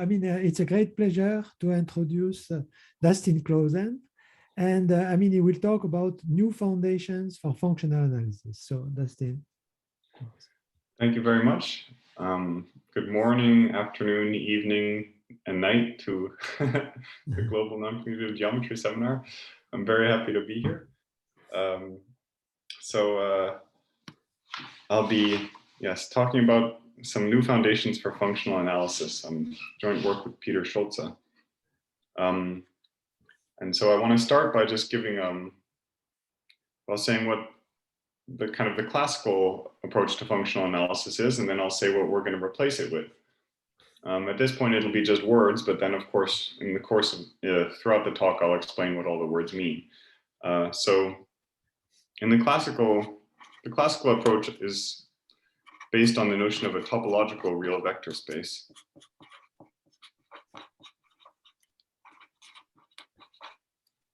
I mean, it's a great pleasure to introduce Dustin Clausen. And I mean, he will talk about new foundations for functional analysis. So, Dustin. Thank you very much. Good morning, afternoon, evening, and night to the Global Noncommutative Geometry Seminar. I'm very happy to be here. I'll be, talking about some new foundations for functional analysis on joint work with Peter Schulze. And so I want to start by just giving, saying what the kind of the classical approach to functional analysis is, and then I'll say what we're going to replace it with. At this point, it'll be just words, but then of course, in the course of, throughout the talk, I'll explain what all the words mean. So in the classical approach is based on the notion of a topological real vector space.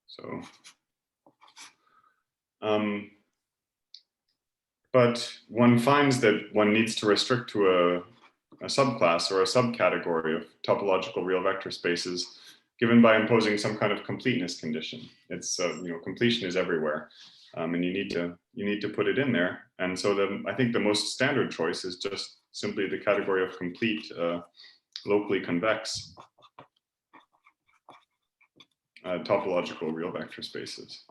So, but one finds that one needs to restrict to a subclass or a subcategory of topological real vector spaces given by imposing some kind of completeness condition. It's, completion is everywhere. And you need to put it in there. And so I think the most standard choice is just simply the category of complete locally convex topological real vector spaces.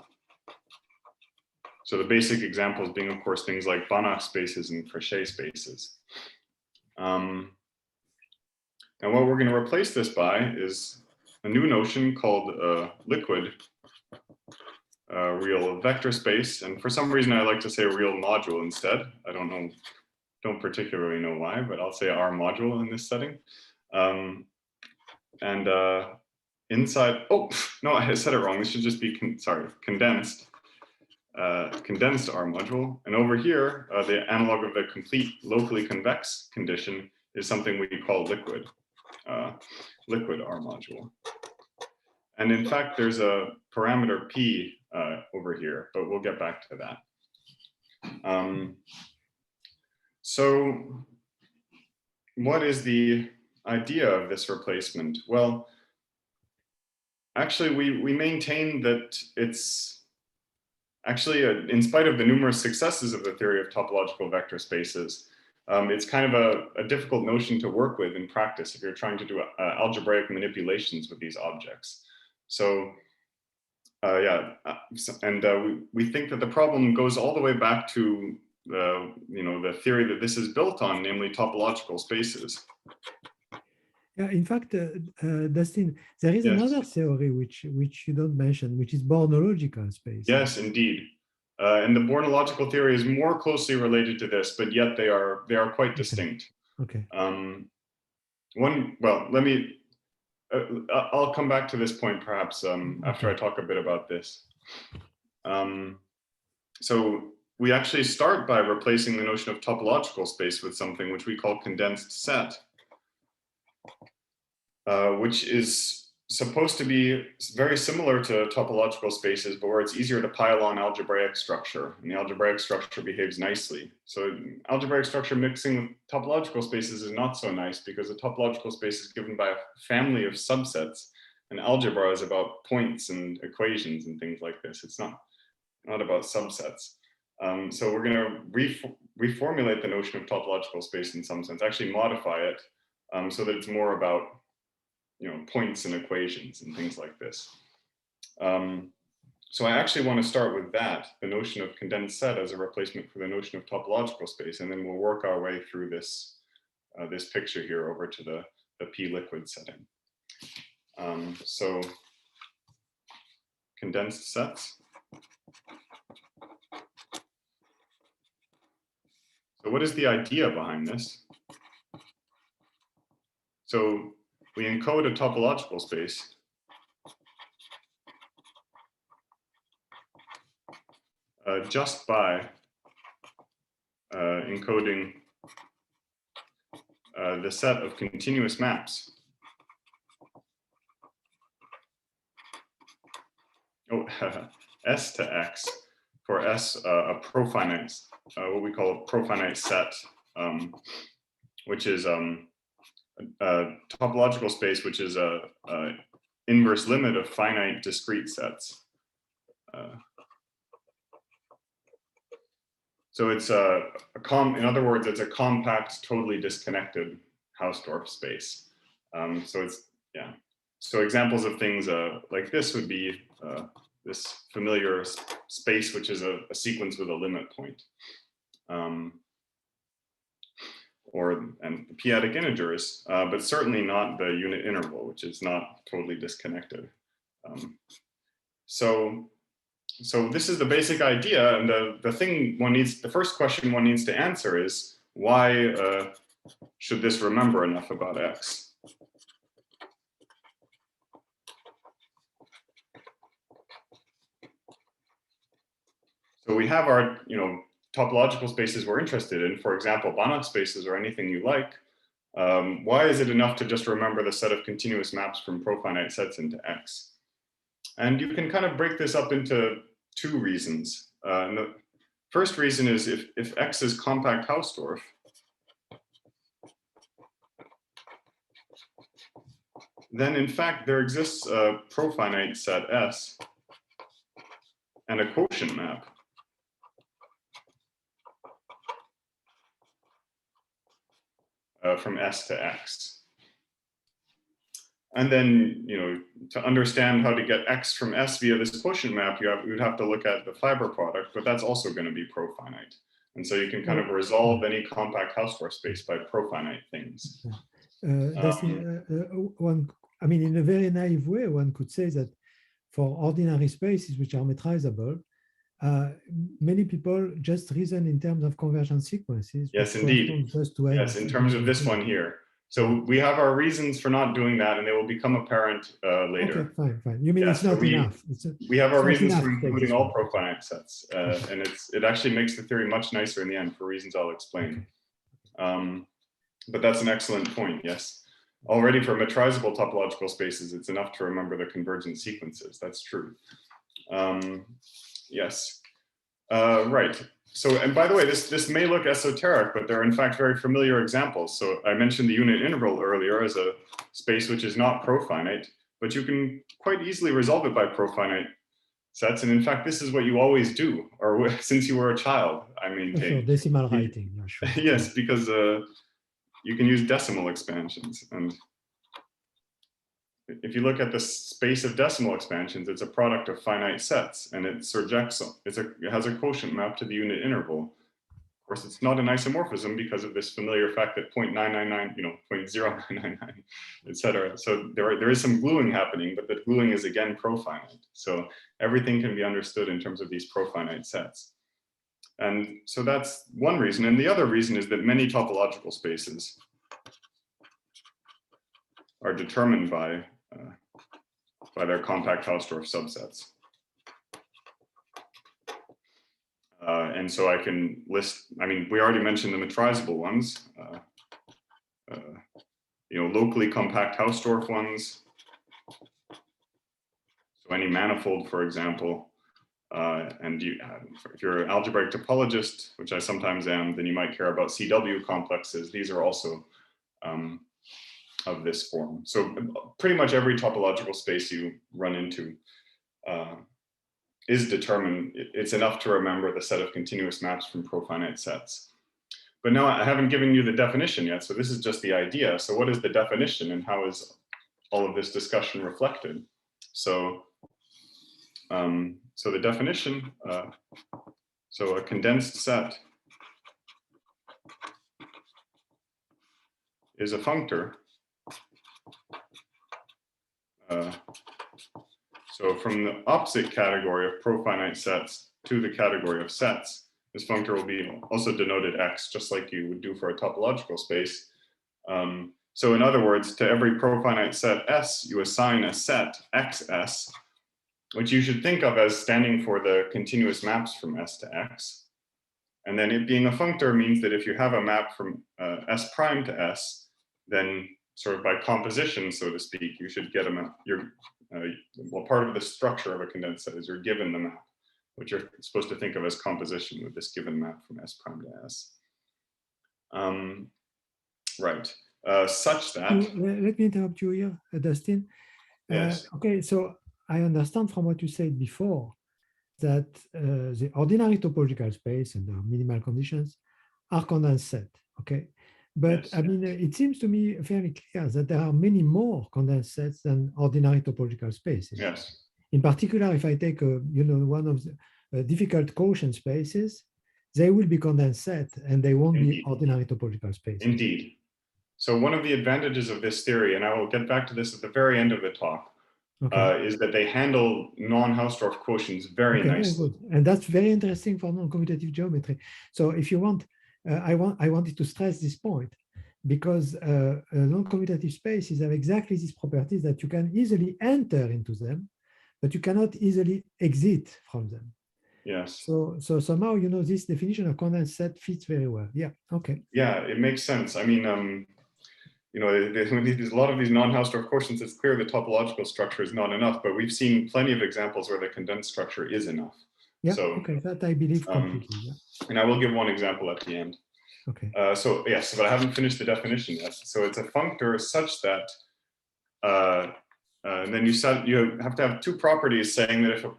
So the basic examples being, of course, things like Banach spaces and Crochet spaces. And what we're going to replace this by is a new notion called liquid real vector space. And for some reason, I like to say a real module instead. I don't particularly know why, but I'll say R module in this setting. Inside, oh, no, I said it wrong. This should just be, condensed. Condensed R module. And over here, the analog of the complete locally convex condition is something we call liquid R module. And in fact, there's a parameter P over here, but we'll get back to that. So what is the idea of this replacement? Well, actually, we maintain that it's actually, in spite of the numerous successes of the theory of topological vector spaces, it's kind of a difficult notion to work with in practice if you're trying to do algebraic manipulations with these objects. So, we think that the problem goes all the way back to the theory that this is built on, namely topological spaces. Yeah, in fact, Dustin, there is another theory which you don't mention, which is bornological space. Yes, indeed. And the bornological theory is more closely related to this, but yet they are quite distinct. Okay. I'll come back to this point perhaps after I talk a bit about this. So we actually start by replacing the notion of topological space with something which we call condensed set, which is supposed to be very similar to topological spaces, but where it's easier to pile on algebraic structure, and the algebraic structure behaves nicely. So algebraic structure mixing with topological spaces is not so nice because a topological space is given by a family of subsets, and algebra is about points and equations and things like this. It's not about subsets. So we're going to reformulate the notion of topological space in some sense, actually modify it so that it's more about points and equations and things like this. So I actually want to start with that, the notion of condensed set as a replacement for the notion of topological space, and then we'll work our way through this this picture here over to the P liquid setting. So condensed sets. So what is the idea behind this? So we encode a topological space just by encoding the set of continuous maps. Oh, S to X, for S, a profinite, what we call a profinite set, which is topological space, which is a inverse limit of finite discrete sets. So it's in other words, it's a compact, totally disconnected Hausdorff space. So it's, yeah. So examples of things like this would be this familiar space, which is a sequence with a limit point. And p-adic integers, but certainly not the unit interval, which is not totally disconnected. So this is the basic idea, and the first question one needs to answer is, why should this remember enough about X? So we have our, topological spaces we're interested in, for example, Banach spaces or anything you like. Why is it enough to just remember the set of continuous maps from profinite sets into X? And you can kind of break this up into two reasons. And the first reason is if X is compact Hausdorff, then in fact there exists a profinite set S and a quotient map from S to X. And then, to understand how to get X from S via this quotient map, you would have to look at the fiber product, but that's also going to be profinite. And so you can kind of resolve any compact Hausdorff space by profinite things. In a very naive way, one could say that for ordinary spaces which are metrizable, many people just reason in terms of convergent sequences. Yes, indeed. Yes, in terms of this one here. So we have our reasons for not doing that, and they will become apparent later. Okay, fine. You mean it's not enough? We have our reasons for including all profinite sets, and it actually makes the theory much nicer in the end for reasons I'll explain. Okay. But that's an excellent point, yes. Already for metrizable topological spaces, it's enough to remember the convergent sequences. That's true. Yes. Right. So, and by the way, this may look esoteric, but there are in fact very familiar examples. So I mentioned the unit interval earlier as a space which is not profinite, but you can quite easily resolve it by profinite sets. And in fact, this is what you always do, or since you were a child, I maintain. Sure, decimal writing. Yeah, sure. Yes, because you can use decimal expansions. And if you look at the space of decimal expansions, it's a product of finite sets, and it surjects, it has a quotient map to the unit interval. Of course, it's not an isomorphism because of this familiar fact that 0.999, 0.0999, etc. So there is some gluing happening, but the gluing is again profinite. So everything can be understood in terms of these profinite sets. And so that's one reason. And the other reason is that many topological spaces are determined by their compact Hausdorff subsets. And so I can list, we already mentioned the metrizable ones, locally compact Hausdorff ones. So any manifold, for example, and if you're an algebraic topologist, which I sometimes am, then you might care about CW complexes. These are also of this form. So pretty much every topological space you run into is determined. It's enough to remember the set of continuous maps from profinite sets. But now I haven't given you the definition yet, so this is just the idea. So what is the definition, and how is all of this discussion reflected? So, so the definition, so a condensed set is a functor. So from the opposite category of profinite sets to the category of sets, this functor will be also denoted X, just like you would do for a topological space. So in other words, to every profinite set S, you assign a set XS, which you should think of as standing for the continuous maps from S to X. And then it being a functor means that if you have a map from S prime to S, then sort of by composition, so to speak, you should get a map. Well, part of the structure of a condensed set is you're given the map, which you're supposed to think of as composition with this given map from S prime to S. Right. such that. Let me interrupt you here, Dustin. Yes. Okay, so I understand from what you said before that the ordinary topological space under minimal conditions are condensed set. Okay, but Yes. I mean, it seems to me fairly clear that there are many more condensed sets than ordinary topological spaces. Yes. In particular, if I take one of the difficult quotient spaces, they will be condensed set and they won't Indeed. be ordinary topological spaces. Indeed. So one of the advantages of this theory, and I will get back to this at the very end of the talk, is that they handle non-Hausdorff quotients very nicely. Very good. And that's very interesting for non-commutative geometry. So if you want, I wanted to stress this point because non-commutative spaces have exactly these properties that you can easily enter into them, but you cannot easily exit from them. Yes. So somehow, this definition of condensed set fits very well. Yeah. Okay. Yeah, it makes sense. I mean, there's a lot of these non-Hausdorff quotients. It's clear the topological structure is not enough, but we've seen plenty of examples where the condensed structure is enough. Yeah. So, okay. That I believe completely. Yeah. And I will give one example at the end. Okay. So yes, but I haven't finished the definition yet. So it's a functor such that then you have to have two properties saying that if a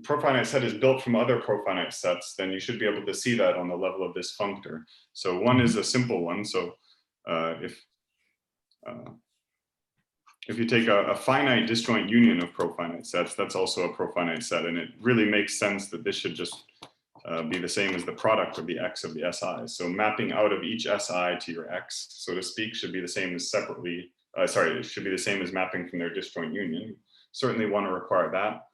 profinite set is built from other profinite sets, then you should be able to see that on the level of this functor. So one is a simple one. So if you take a finite disjoint union of profinite sets, that's also a profinite set, and it really makes sense that this should just be the same as the product of the x of the SIs. So mapping out of each SI to your x, so to speak, should be the same as separately. It should be the same as mapping from their disjoint union. You certainly want to require that.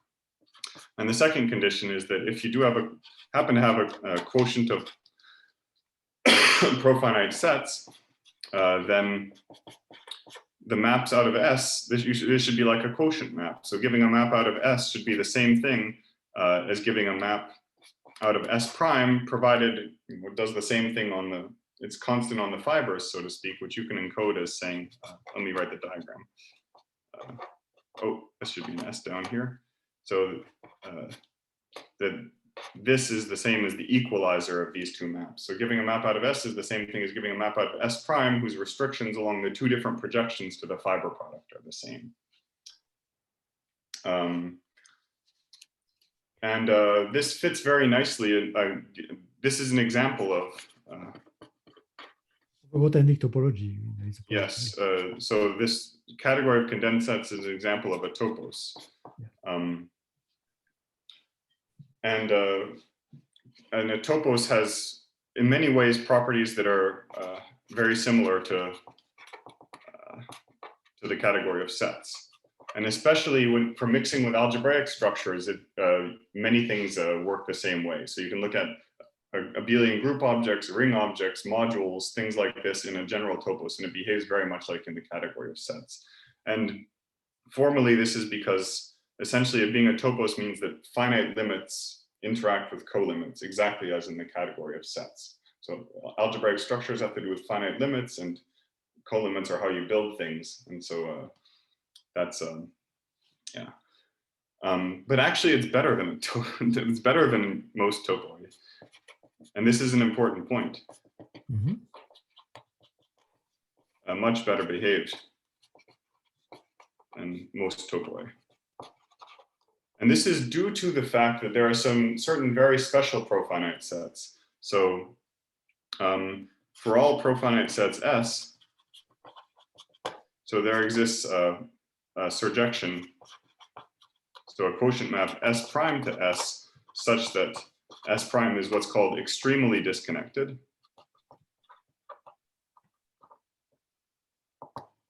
And the second condition is that if you do happen to have a quotient of profinite sets, then the maps out of S, this should be like a quotient map. So giving a map out of S should be the same thing as giving a map out of S prime, provided it does the same thing on it's constant on the fibers, so to speak, which you can encode as saying, let me write the diagram. This should be an S down here. So this is the same as the equalizer of these two maps. So giving a map out of S is the same thing as giving a map out of S prime, whose restrictions along the two different projections to the fiber product are the same. This fits very nicely. This is an example of botanic topology. Yes. So this category of condensed sets is an example of a topos. Yeah. And a topos has, in many ways, properties that are very similar to the category of sets. And especially for mixing with algebraic structures, many things work the same way. So you can look at abelian group objects, ring objects, modules, things like this in a general topos, and it behaves very much like in the category of sets. And formally, this is because essentially being a topos means that finite limits interact with colimits exactly as in the category of sets. So algebraic structures have to do with finite limits, and colimits are how you build things. And so that's yeah. But actually, it's better than it's better than most topoi. And this is an important point. Mm-hmm. Much better behaved than most topoi. And this is due to the fact that there are some certain very special profinite sets. So for all profinite sets S, so there exists a surjection, so a quotient map S prime to S, such that S prime is what's called extremely disconnected.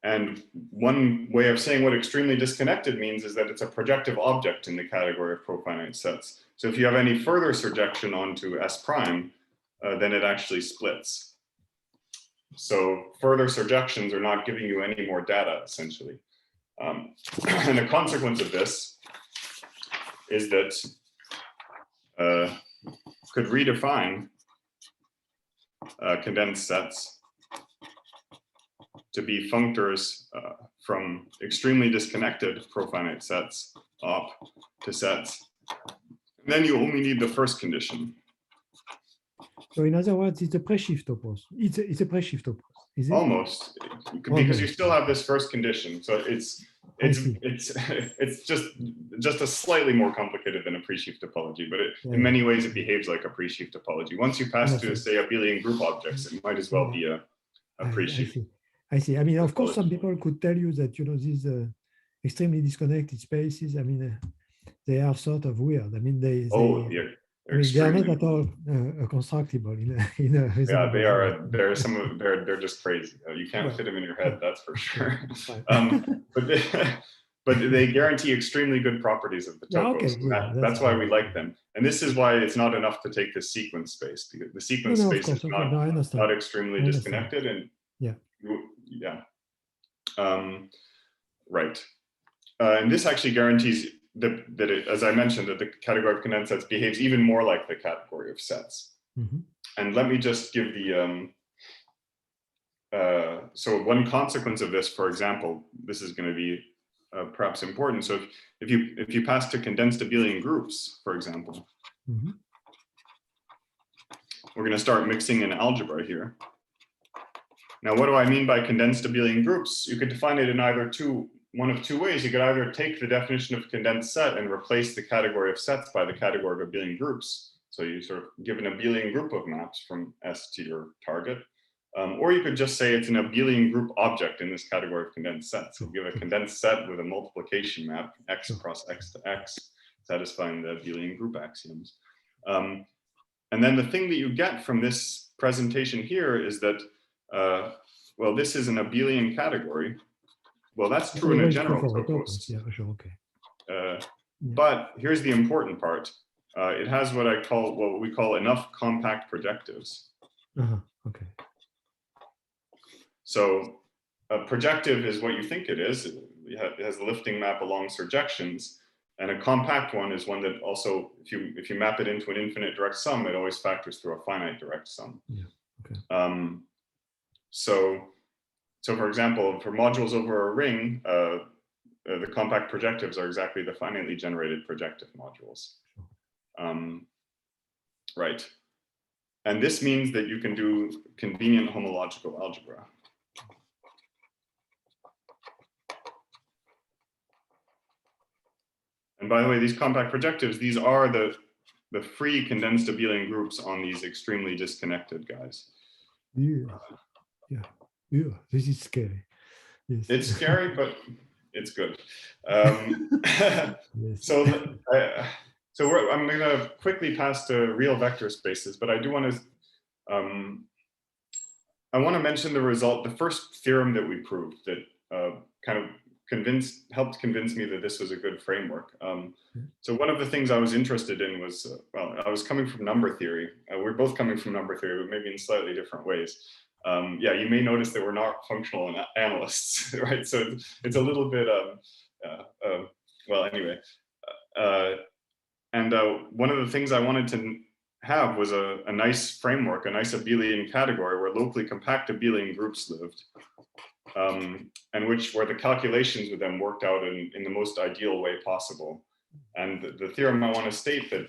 And one way of saying what extremely disconnected means is that it's a projective object in the category of profinite sets. So if you have any further surjection onto S prime, then it actually splits. So further surjections are not giving you any more data, essentially. And the consequence of this is that could redefine condensed sets to be functors from extremely disconnected profinite sets up to sets. And then you only need the first condition. So in other words, it's a preshift topos. It's a preshift topos Is it? Almost, because you still have this first condition. So it's just a slightly more complicated than a pre-sheaf topology, but in many ways it behaves like a pre-sheaf topology. Once you pass to, say, abelian group objects, it might as well be a pre-sheaf. I see. I mean, of course, some people could tell you that, you know, these extremely disconnected spaces, I mean, they are sort of weird. I mean, they are not at all constructible in a reasonable they are. They're just crazy. You can't fit them in your head, that's for sure. But they guarantee extremely good properties of the topos. That's why we like them. And this is why it's not enough to take the sequence space, because the sequence space is not extremely disconnected. And right. And this actually guarantees that it, as I mentioned, that the category of condensed sets behaves even more like the category of sets. And let me just give the so one consequence of this, for example, this is going to be perhaps important. So if you pass to condensed abelian groups, for example, we're going to start mixing in algebra here. Now, what do I mean by condensed abelian groups? You could define it in either one of two ways. You could either take the definition of condensed set and replace the category of sets by the category of abelian groups. So you sort of give an abelian group of maps from S to your target. Or you could just say it's an abelian group object in this category of condensed sets. So you give a condensed set with a multiplication map, X across X to X, satisfying the abelian group axioms. And then the thing that you get from this presentation here is that, well, this is an abelian category. Well, that's true in a general topos. But here's the important part. It has what we call enough compact projectives. So a projective is what you think it is. It has a lifting map along surjections, and a compact one is one that also, if you map it into an infinite direct sum, it always factors through a finite direct sum. So for example, for modules over a ring, the compact projectives are exactly the finitely generated projective modules. Right. And this means that you can do convenient homological algebra. And by the way, these compact projectives, these are the free condensed abelian groups on these extremely disconnected guys. This is scary. Yes. It's scary, but it's good. So I'm going to quickly pass to real vector spaces, but I do want to mention the result, the first theorem that we proved that kind of helped convince me that this was a good framework. So one of the things I was interested in was, well, I was coming from number theory. We're both coming from number theory, but maybe in slightly different ways. Yeah, you may notice that we're not functional analysts, right? So it's a little bit, well, anyway. And one of the things I wanted to have was a nice framework, a nice abelian category where locally compact abelian groups lived, and where the calculations with them worked out in the most ideal way possible. And the theorem I want to state that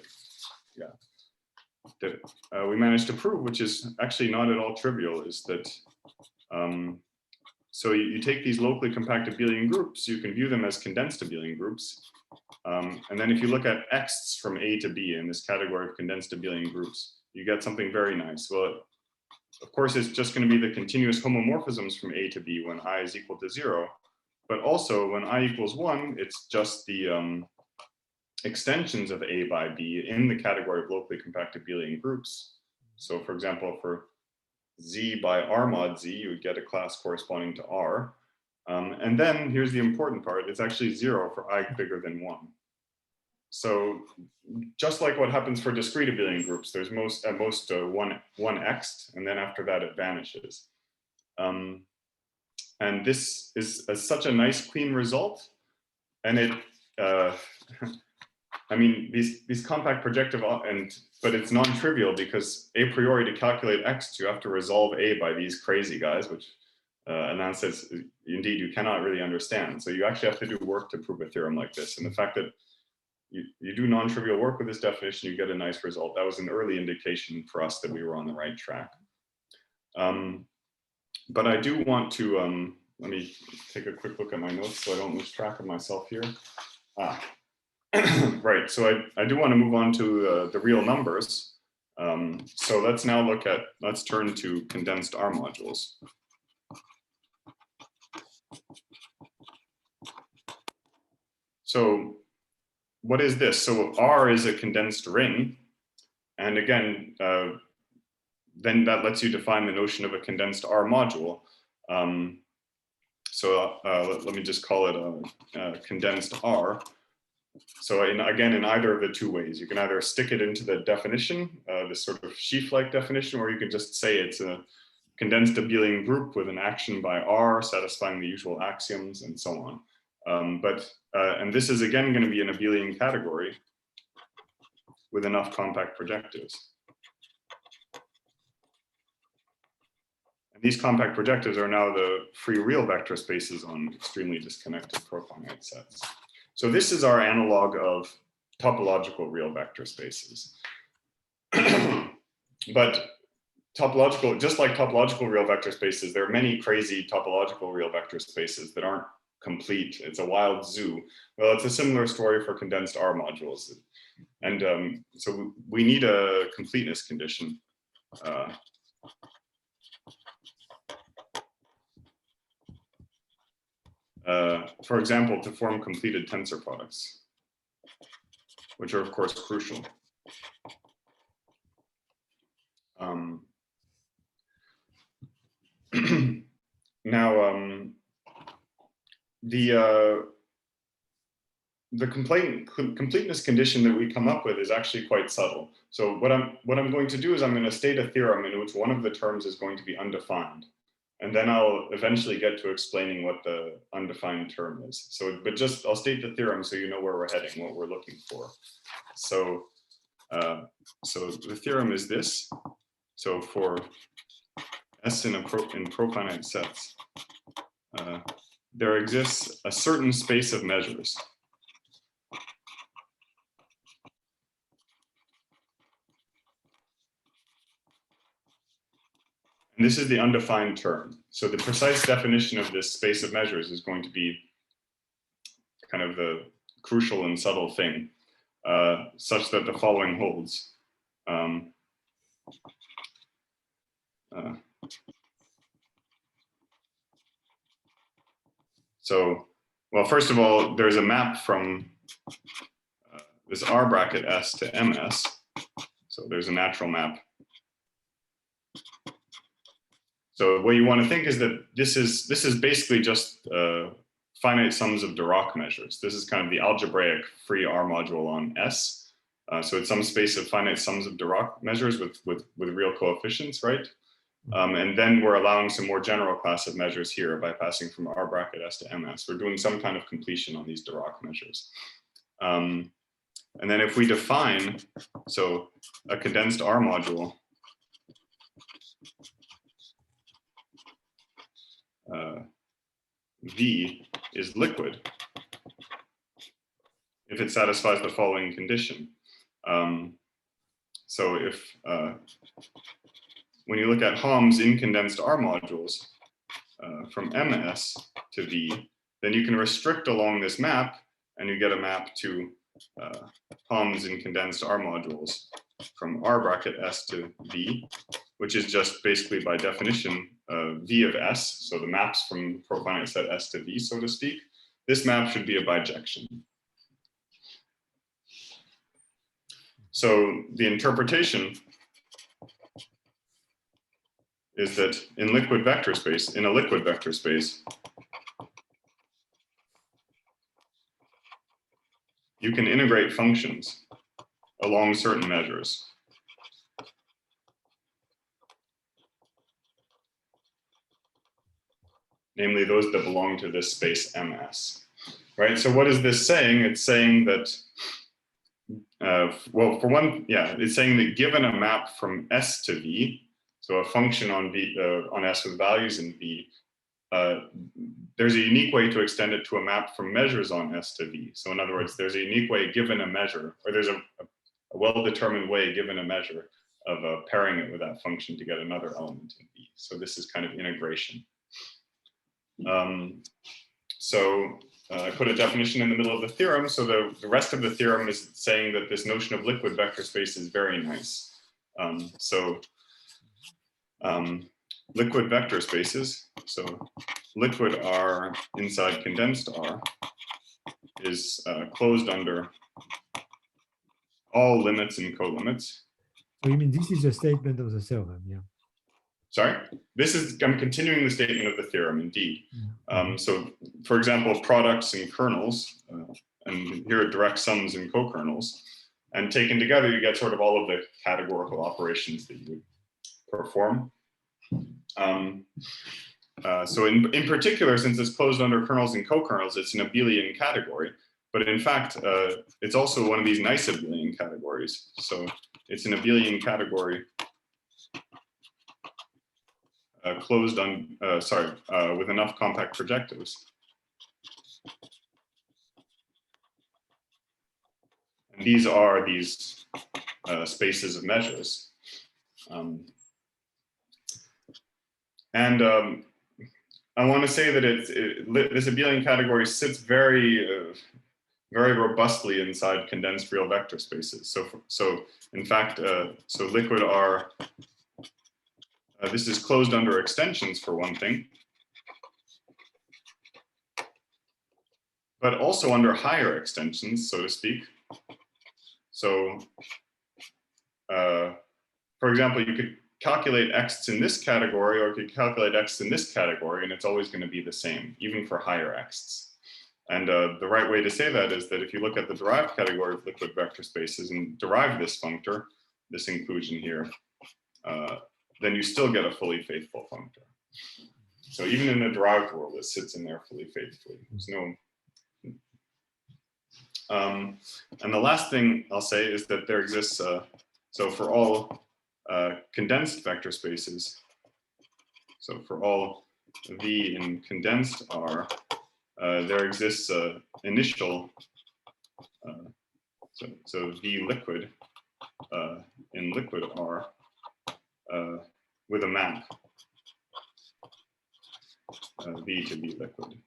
we managed to prove, which is actually not at all trivial, is that so you take these locally compact abelian groups, you can view them as condensed abelian groups. And then if you look at X from A to B in this category of condensed abelian groups, you get something very nice. Well, of course, it's just going to be the continuous homomorphisms from A to B when I is equal to 0. But also when I equals 1, it's just the extensions of A by B in the category of locally compact abelian groups. So for example, for Z by R mod Z, you would get a class corresponding to R. And then here's the important part, it's actually 0 for I bigger than 1. So just like what happens for discrete abelian groups, there's at most one X, and then after that it vanishes. And this is such a nice clean result. And it, I mean, these compact projective, but it's non-trivial because a priori to calculate X, you have to resolve A by these crazy guys, which Anand says, indeed, you cannot really understand. So you actually have to do work to prove a theorem like this. And the fact that you do non-trivial work with this definition, you get a nice result. That was an early indication for us that we were on the right track. But I do want to, let me take a quick look at my notes so I don't lose track of myself here. Right, so I do want to move on to the real numbers. So let's now let's turn to condensed R modules. So what is this? So R is a condensed ring. And again, then that lets you define the notion of a condensed R module. Let me just call it a condensed R. So again, in either of the two ways, you can either stick it into the definition, this sort of sheaf-like definition, or you can just say it's a condensed abelian group with an action by R satisfying the usual axioms and so on. And this is again going to be an abelian category with enough compact projectives. And these compact projectives are now the free real vector spaces on extremely disconnected profinite sets. So this is our analog of topological real vector spaces. But just like topological real vector spaces, there are many crazy topological real vector spaces that aren't complete. It's a wild zoo. Well, it's a similar story for condensed R modules. And so we need a completeness condition. For example, to form completed tensor products, which are of course crucial. Now, the completeness condition that we come up with is actually quite subtle. So what I'm going to do is I'm going to state a theorem in which one of the terms is going to be undefined. And then I'll eventually get to explaining what the undefined term is. So, but just I'll state the theorem so you know where we're heading, what we're looking for. So, so the theorem is this. So for S in profinite sets, there exists a certain space of measures. And this is the undefined term. So the precise definition of this space of measures is going to be kind of the crucial and subtle thing, such that the following holds. So, well, first of all, there's a map from this R bracket S to MS. So there's a natural map. So what you want to think is that this is basically just finite sums of Dirac measures. This is kind of the algebraic free R module on S. So it's some space of finite sums of Dirac measures with real coefficients, right? And then we're allowing some more general class of measures here by passing from R bracket S to MS. We're doing some kind of completion on these Dirac measures. And then if we define, so a condensed R module, V is liquid if it satisfies the following condition. So if, when you look at Homs in condensed R modules from MS to V, then you can restrict along this map and you get a map to Homs in condensed R modules from R bracket S to V, which is just basically by definition V of S, so the maps from profinite set S to V, so to speak. This map should be a bijection. So the interpretation is that in a liquid vector space, you can integrate functions along certain measures. Namely those that belong to this space MS, right? So what is this saying? It's saying that, well, for one, yeah, it's saying that given a map from S to V, so a function on V, on S with values in V, there's a unique way to extend it to a map from measures on S to V. So in other words, there's a unique way given a measure, or there's a well-determined way given a measure pairing it with that function to get another element in V. So this is kind of integration. I put a definition in the middle of the theorem. So the rest of the theorem is saying that this notion of liquid vector space is very nice. Liquid vector spaces, so liquid R inside condensed R is closed under all limits and co-limits. So you mean this is a statement of the theorem, yeah? Sorry, I'm continuing the statement of the theorem, indeed. So for example, products and kernels, and here are direct sums and co-kernels, and taken together, you get sort of all of the categorical operations that you would perform. So in particular, since it's closed under kernels and co-kernels, it's an abelian category. But in fact, it's also one of these nice abelian categories. So it's an abelian category closed on, with enough compact projectives. And these are these spaces of measures. I want to say that this abelian category sits very robustly inside condensed real vector spaces. So in fact, so liquid R, this is closed under extensions for one thing, but also under higher extensions, so to speak. So, for example, you could calculate x in this category, or you could calculate x in this category, and it's always going to be the same, even for higher x's. And the right way to say that is that if you look at the derived category of liquid vector spaces and derive this functor, this inclusion here, then you still get a fully faithful functor. So even in the derived world, it sits in there fully faithfully. There's no. And the last thing I'll say is that there exists, so for all condensed vector spaces, so for all V in condensed R, there exists initial, so V liquid in liquid R with a map, V to V liquid.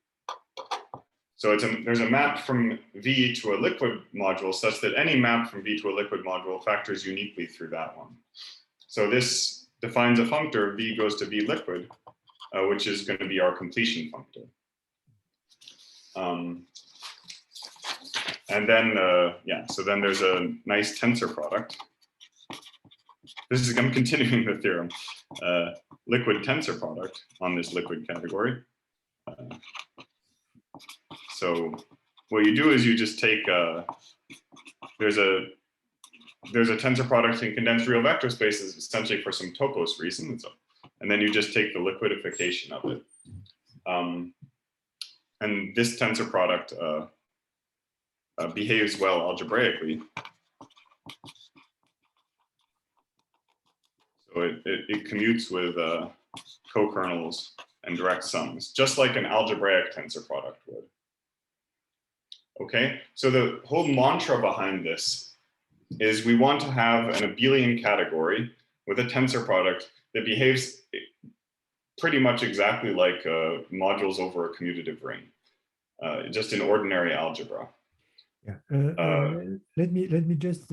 So there's a map from V to a liquid module such that any map from V to a liquid module factors uniquely through that one. So this defines a functor, V goes to V liquid, which is going to be our completion functor. And then, so then there's a nice tensor product. I'm continuing the theorem. Liquid tensor product on this liquid category. So what you do is you just take, there's a tensor product in condensed real vector spaces essentially for some topos reason. And then you just take the liquidification of it. And this tensor product behaves well algebraically. So it commutes with co-kernels and direct sums, just like an algebraic tensor product would. Okay, so the whole mantra behind this is we want to have an abelian category with a tensor product that behaves pretty much exactly like modules over a commutative ring, just in ordinary algebra. Yeah. Let me just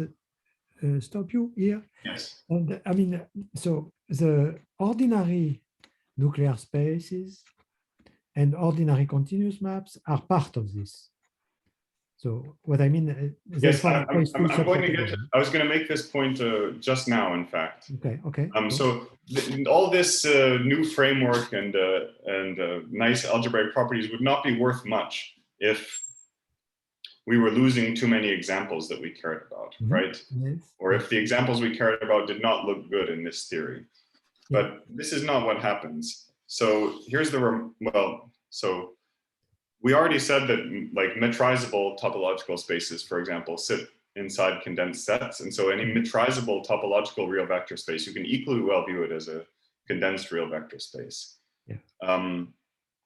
stop you here. Yes. And I mean, so the ordinary nuclear spaces and ordinary continuous maps are part of this. So what I mean, yes, I'm going to get. I was going to make this point just now. In fact. Okay. Okay. So all this new framework and nice algebraic properties would not be worth much if we were losing too many examples that we cared about, right? Yes. Or if the examples we cared about did not look good in this theory. Yeah. But this is not what happens. So here's so we already said that like metrizable topological spaces, for example, sit inside condensed sets. And so any metrizable topological real vector space, you can equally well view it as a condensed real vector space. Yeah.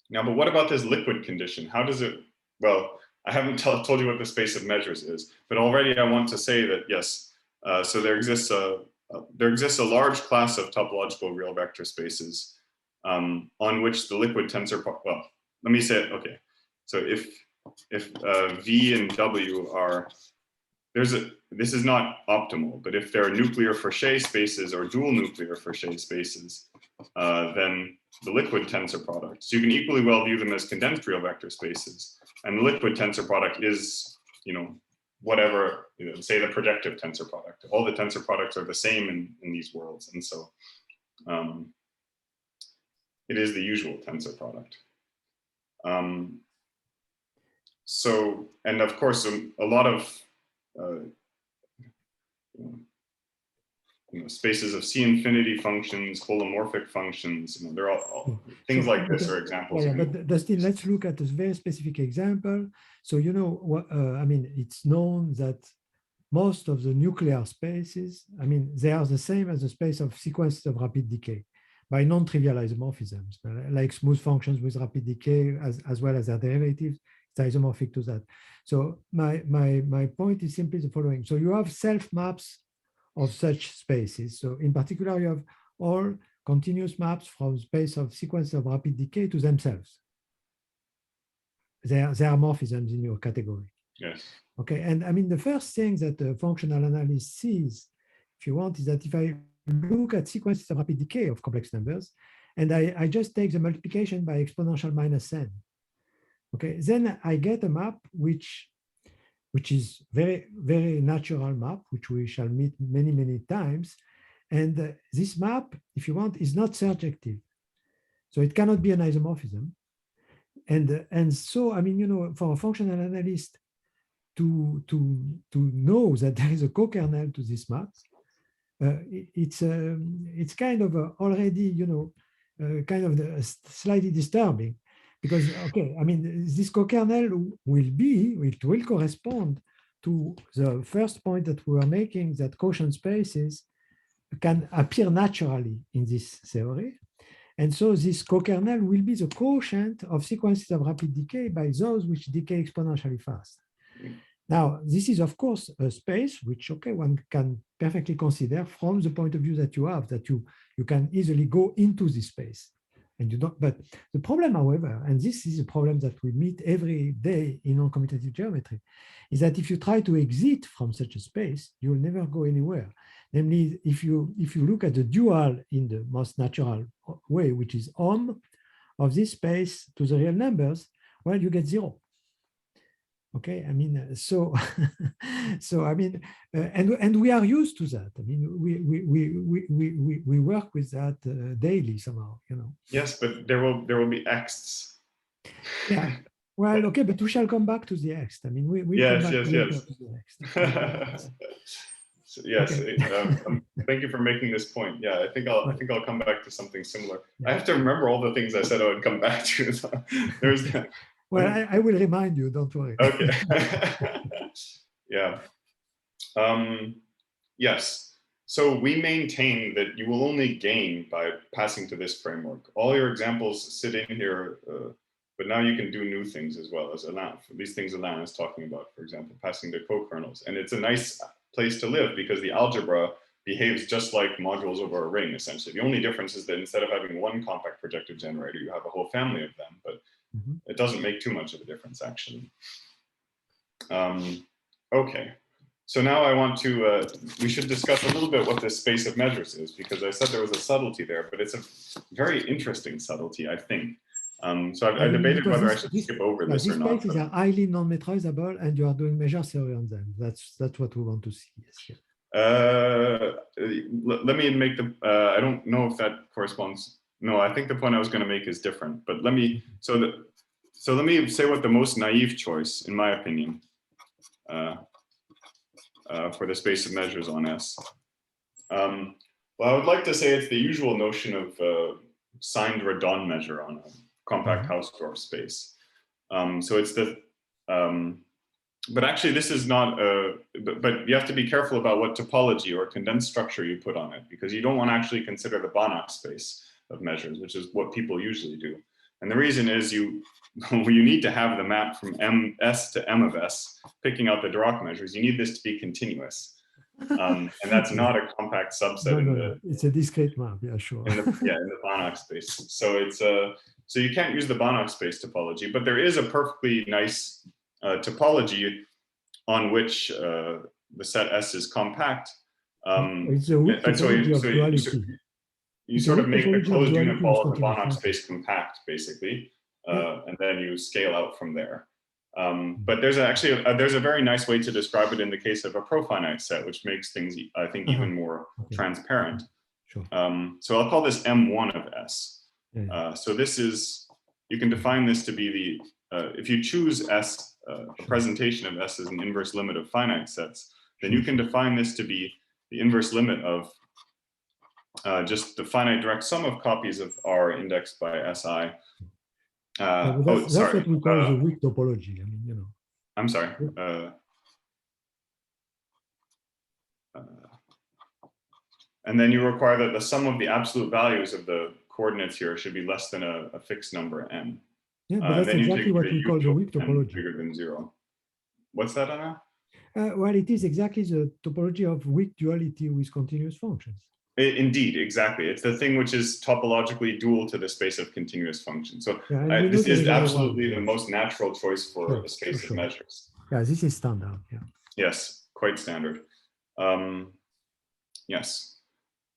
Now, but what about this liquid condition? How does it, well, I haven't told you what the space of measures is, but already I want to say that, yes, so there exists there exists a large class of topological real vector spaces on which the liquid tensor, well, let me say it, okay. So if V and W are, this is not optimal, but if there are nuclear Fauché spaces or dual nuclear Fauché spaces, then the liquid tensor product. So you can equally well view them as condensed real vector spaces. And the liquid tensor product is, whatever, say the projective tensor product. All the tensor products are the same in these worlds. And so it is the usual tensor product. So, and of course, a lot of spaces of C infinity functions, holomorphic functions, they're all things like this are examples. Yeah, but Dustin, let's look at a very specific example. So, I mean, it's known that most of the nuclear spaces, I mean, they are the same as the space of sequences of rapid decay by non-trivial isomorphisms, like smooth functions with rapid decay as well as their derivatives. It's isomorphic to that. So my point is simply the following. So you have self-maps of such spaces. So in particular, you have all continuous maps from space of sequences of rapid decay to themselves. They are morphisms in your category. Yes. Okay, and I mean, the first thing that a functional analyst sees, if you want, is that if I look at sequences of rapid decay of complex numbers, and I just take the multiplication by exponential minus n, okay, then I get a map which is very, very natural map, which we shall meet many, many times. And this map, if you want, is not surjective. So it cannot be an isomorphism. And so, I mean, for a functional analyst to know that there is a co-kernel to this map, it's kind of already, kind of slightly disturbing. Because, okay, I mean, this co-kernel it will correspond to the first point that we were making, that quotient spaces can appear naturally in this theory. And so this co-kernel will be the quotient of sequences of rapid decay by those which decay exponentially fast. Now, this is, of course, a space which, okay, one can perfectly consider from the point of view that you have, that you can easily go into this space. And you don't, but the problem, however, and this is a problem that we meet every day in non-commutative geometry, is that if you try to exit from such a space, you will never go anywhere. Namely, if you look at the dual in the most natural way, which is Ohm of this space to the real numbers, well, you get zero. Okay, I mean, so I mean, and we are used to that. I mean, we work with that daily somehow, Yes, but there will be X's. Yeah. Well, okay, but we shall come back to the X. I mean, we yes, come back yes. to the X. Yes, okay. Thank you for making this point. Yeah, I think I'll come back to something similar. Yeah. I have to remember all the things I said I would come back to. So there's. Well, I will remind you. Don't worry. Okay. Yeah. Yes. So we maintain that you will only gain by passing to this framework. All your examples sit in here, but now you can do new things as well, as Alain, these things Alain is talking about, for example, passing to co-kernels. And it's a nice place to live because the algebra behaves just like modules over a ring, essentially. The only difference is that instead of having one compact projective generator, you have a whole family of them, but it doesn't make too much of a difference, actually. Okay. So now I want to, we should discuss a little bit what this space of measures is, because I said there was a subtlety there, but it's a very interesting subtlety, I think. So I debated whether I should skip over this or not. These spaces are highly non-metrizable, and you are doing measure theory on them. That's what we want to see. Yes. Let me make the, I don't know if that corresponds. No, I think the point I was going to make is different, but let me, so let me say what the most naive choice, in my opinion, for the space of measures on S. Well, I would like to say it's the usual notion of signed Radon measure on a compact Hausdorff space. So it's the, but actually this is not, but you have to be careful about what topology or condensed structure you put on it, because you don't want to actually consider the Banach space of measures, which is what people usually do. And the reason is you need to have the map from S to M of S, picking out the Dirac measures. You need this to be continuous. And that's not a compact subset in the it's a discrete map, yeah, sure. in the Banach space. So it's so you can't use the Banach space topology, but there is a perfectly nice topology on which the set S is compact. It's a weak topology of duality. You sort of make the closed unit ball of the Banach space compact, basically, and then you scale out from there. But there's actually there's a very nice way to describe it in the case of a profinite set, which makes things, I think, even more transparent. Sure. So I'll call this M1 of S. So this is, you can define this to be the, if you choose S, a presentation of S as an inverse limit of finite sets, then you can define this to be the inverse limit of just the finite direct sum of copies of R indexed by SI. That's what we call the weak topology. I mean, you know. I'm sorry. And then you require that the sum of the absolute values of the coordinates here should be less than a fixed number n. Yeah, but that's exactly what we call the weak topology. Bigger than 0. What's that, Anna? Well, it is exactly the topology of weak duality with continuous functions. Indeed, exactly. It's the thing which is topologically dual to the space of continuous functions. So this is absolutely the most natural choice for a space of measures. Yeah, this is standard. Yeah. Yes, quite standard. Yes.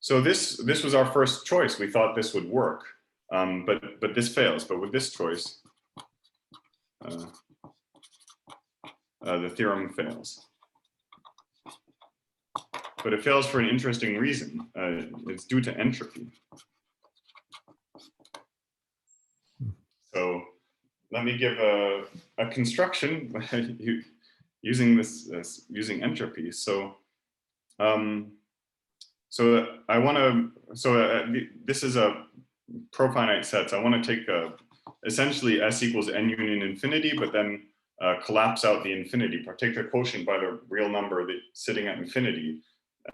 So this was our first choice. We thought this would work, but this fails. But with this choice, the theorem fails. But it fails for an interesting reason. It's due to entropy. So let me give a construction using this using entropy. So I want to. This is a profinite set. So I want to take essentially S equals n union infinity, but then collapse out the infinity. Take the quotient by the real number that's sitting at infinity.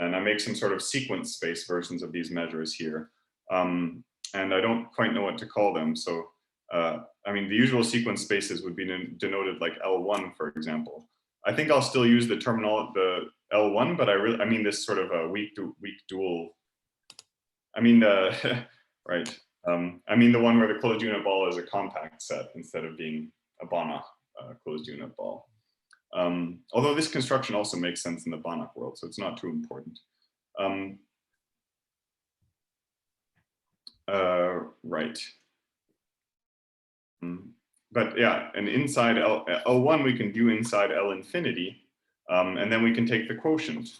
And I make some sort of sequence space versions of these measures here. And I don't quite know what to call them. So, I mean, the usual sequence spaces would be denoted like L1, for example. I think I'll still use the the L1, but I mean this sort of a weak dual. I mean, right. I mean the one where the closed unit ball is a compact set instead of being a Banach closed unit ball. Although this construction also makes sense in the Banach world, so it's not too important. Right. But yeah, and inside L1, we can do inside L infinity, and then we can take the quotient,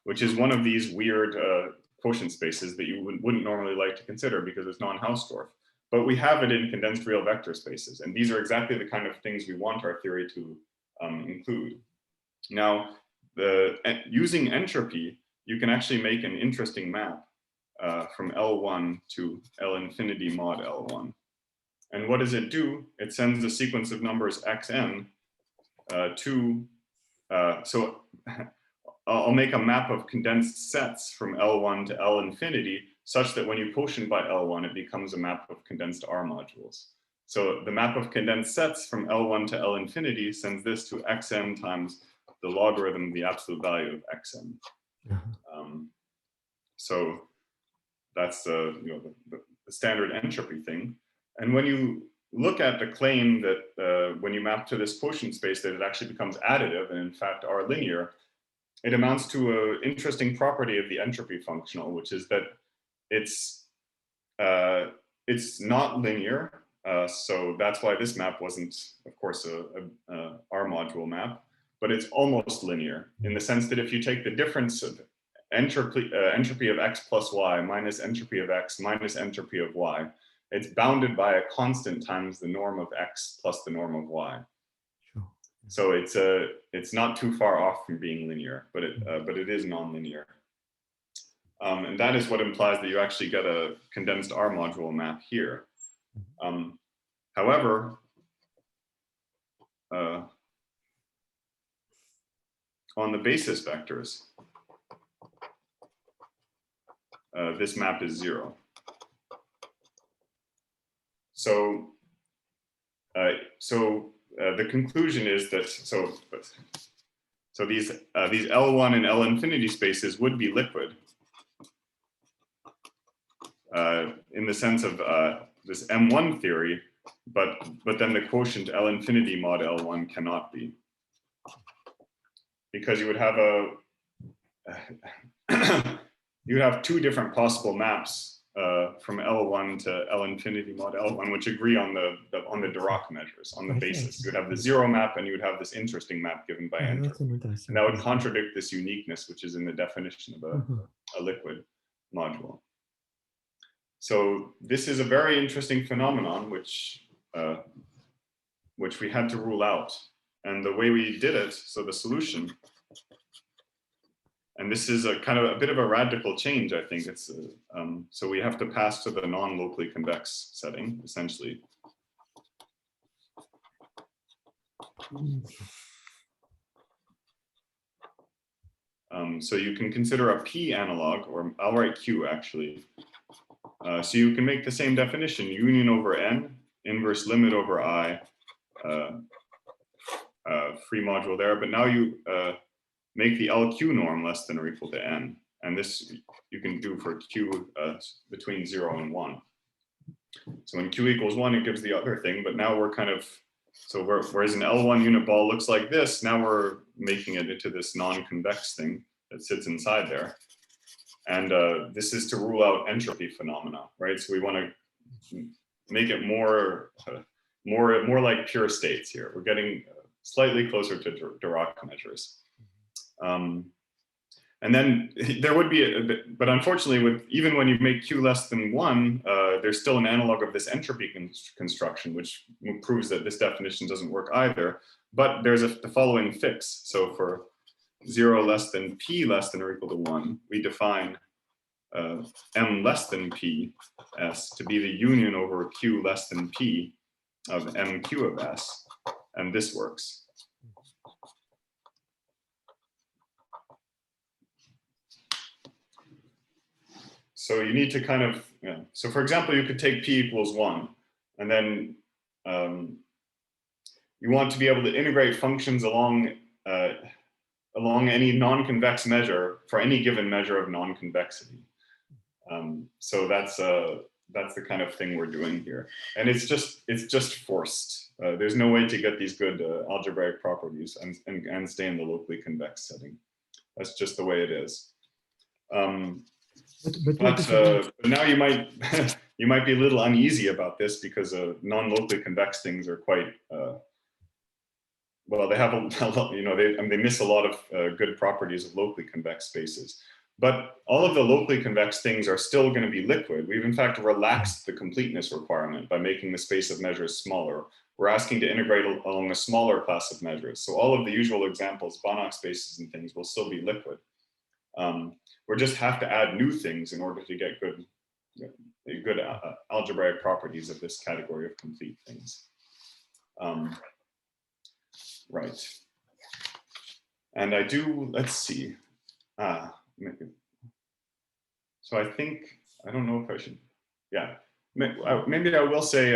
which is one of these weird quotient spaces that you wouldn't normally like to consider because it's non-Hausdorff. But we have it in condensed real vector spaces, and these are exactly the kind of things we want our theory to include. Now, using entropy, you can actually make an interesting map from L1 to L infinity mod L1. And what does it do? It sends a sequence of numbers xn to, so I'll make a map of condensed sets from L1 to L infinity such that when you quotient by L1, it becomes a map of condensed R modules. So the map of condensed sets from L1 to L infinity sends this to xn times the logarithm of the absolute value of xn. So that's the standard entropy thing. And when you look at the claim that when you map to this quotient space that it actually becomes additive and in fact are linear, it amounts to an interesting property of the entropy functional, which is that it's not linear. So that's why this map wasn't, of course, a R module map, but it's almost linear in the sense that if you take the difference of entropy of x plus y minus entropy of x minus entropy of y, it's bounded by a constant times the norm of x plus the norm of y. Sure. So it's not too far off from being linear, but it is nonlinear. And that is what implies that you actually get a condensed R module map here. However, on the basis vectors, this map is 0. So, the conclusion is that, So these L1 and L infinity spaces would be liquid in the sense of this M1 theory, but then the quotient L infinity mod L1 cannot be, because you would have you would have two different possible maps from L1 to L infinity mod L1, which agree on the Dirac measures, on the basis. You would have the zero map, and you would have this interesting map given by entropy. And that would contradict this uniqueness, which is in the definition of a liquid module. So this is a very interesting phenomenon, which we had to rule out. And the way we did it, so the solution, and this is a kind of a bit of a radical change, I think. It's so we have to pass to the non-locally convex setting, essentially. So you can consider a P analog, or I'll write Q actually. So you can make the same definition: union over N, inverse limit over I, free module there. But now you make the LQ norm less than or equal to N. And this you can do for Q between 0 and 1. So when Q equals 1, it gives the other thing. But now we're kind of, so whereas an L1 unit ball looks like this, now we're making it into this non-convex thing that sits inside there. And this is to rule out entropy phenomena, right? So we want to make it more like pure states here. We're getting slightly closer to Dirac measures. And then there would be, but unfortunately, even when you make Q less than 1, there's still an analog of this entropy construction, which proves that this definition doesn't work either. But there's the following fix. So for 0 less than P less than or equal to 1, we define M less than P S to be the union over Q less than P of MQ of S, and this works. So you need to kind of, so for example, you could take P equals 1, and then you want to be able to integrate functions along any non-convex measure for any given measure of non-convexity. So that's the kind of thing we're doing here, and it's just forced. There's no way to get these good algebraic properties and stay in the locally convex setting. That's just the way it is. But now you might you might be a little uneasy about this, because non-locally convex things are quite well, they have a lot, they miss a lot of good properties of locally convex spaces. But all of the locally convex things are still going to be liquid. We've in fact relaxed the completeness requirement by making the space of measures smaller. We're asking to integrate along a smaller class of measures. So all of the usual examples, Banach spaces and things, will still be liquid. We just have to add new things in order to get good algebraic properties of this category of complete things. Right. And I do, let's see. So I think, I don't know if I should, yeah. Maybe I will say,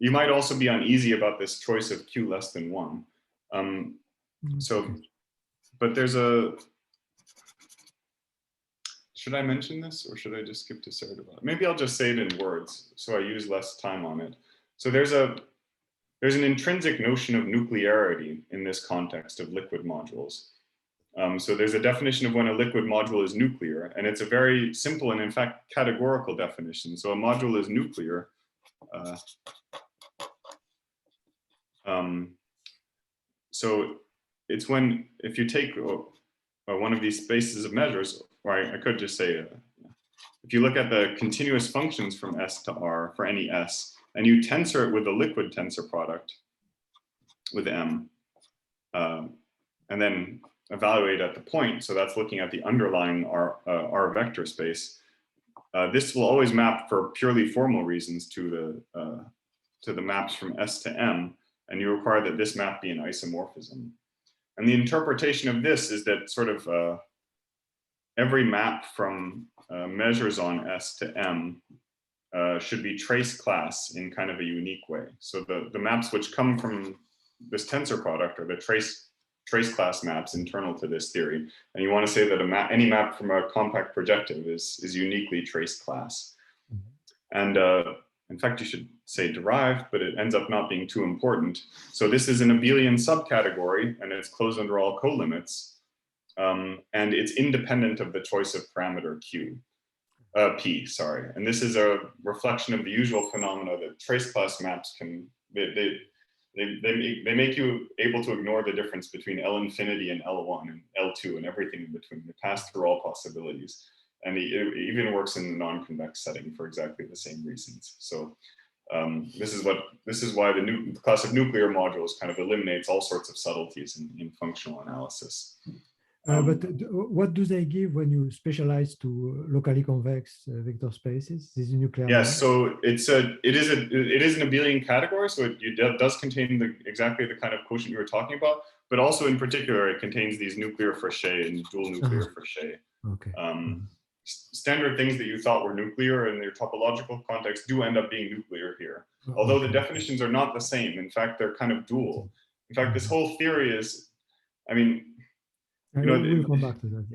you might also be uneasy about this choice of Q less than 1. So, but there's a, should I mention this, or should I just skip to say it about it? Maybe I'll just say it in words, so I use less time on it. So there's an intrinsic notion of nuclearity in this context of liquid modules. So there's a definition of when a liquid module is nuclear, and it's a very simple and in fact categorical definition. So a module is nuclear so it's when, if you take one of these spaces of measures, or I could just say, if you look at the continuous functions from S to R for any S, and you tensor it with the liquid tensor product with M, and then evaluate at the point, so that's looking at the underlying R vector space, this will always map for purely formal reasons to the maps from S to M, and you require that this map be an isomorphism. And the interpretation of this is that sort of every map from measures on S to M should be trace class in kind of a unique way. So the maps which come from this tensor product are the trace trace class maps internal to this theory. And you want to say that any map from a compact projective is uniquely trace class. And in fact, you should say derived, but it ends up not being too important. So this is an abelian subcategory, and it's closed under all colimits. And it's independent of the choice of parameter P, sorry. And this is a reflection of the usual phenomena that trace class maps can, they make you able to ignore the difference between L infinity and L1 and L2 and everything in between. They pass through all possibilities. And it even works in the non-convex setting for exactly the same reasons. So this is why the class of nuclear modules kind of eliminates all sorts of subtleties in functional analysis. But what do they give when you specialize to locally convex vector spaces? These nuclear. Yes, so it is an abelian category, so it does contain exactly the kind of quotient you were talking about, but also in particular it contains these nuclear Fréchet and dual nuclear Fréchet. Okay. Standard things that you thought were nuclear in your topological context do end up being nuclear here, although the definitions are not the same. In fact, they're kind of dual. In fact, this whole theory is, I mean, we'll come back to that.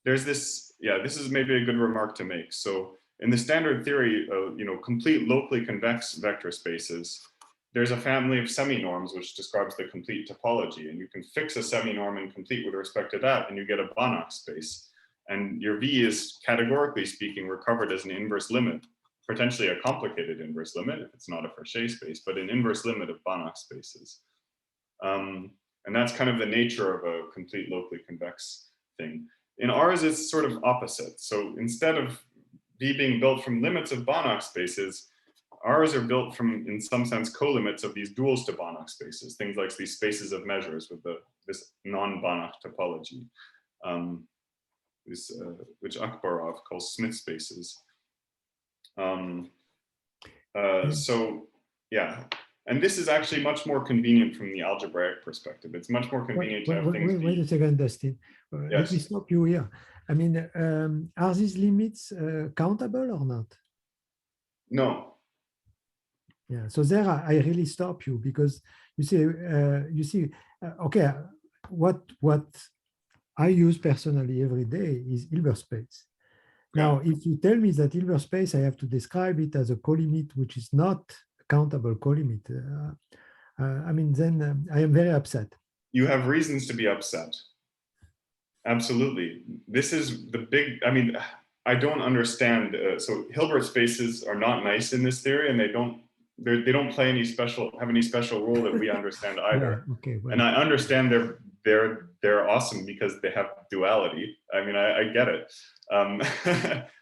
There's this, this is maybe a good remark to make. So in the standard theory, complete locally convex vector spaces, there's a family of semi-norms which describes the complete topology, and you can fix a semi-norm and complete with respect to that, and you get a Banach space. And your V is, categorically speaking, recovered as an inverse limit, potentially a complicated inverse limit if it's not a Fréchet space, but an inverse limit of Banach spaces. And that's kind of the nature of a complete locally convex thing. In R's, it's sort of opposite. So instead of V being built from limits of Banach spaces, R's are built from, in some sense, co-limits of these duals to Banach spaces, things like these spaces of measures with this non-Banach topology, which Akbarov calls Smith spaces. So yeah. And this is actually much more convenient from the algebraic perspective. It's much more convenient to have things. Wait a second, Dustin. Yes. Let me stop you here. I mean, are these limits countable or not? No. Yeah. So there, I really stop you because you see, okay, what I use personally every day is Hilbert space. Now, if you tell me that Hilbert space, I have to describe it as a colimit which is not countable colimit. I mean, then I am very upset. You have reasons to be upset. Absolutely. This is the big, I mean, I don't understand. So Hilbert spaces are not nice in this theory, and they don't play have any special role that we understand either. And I understand they're awesome because they have duality. I mean, I get it. And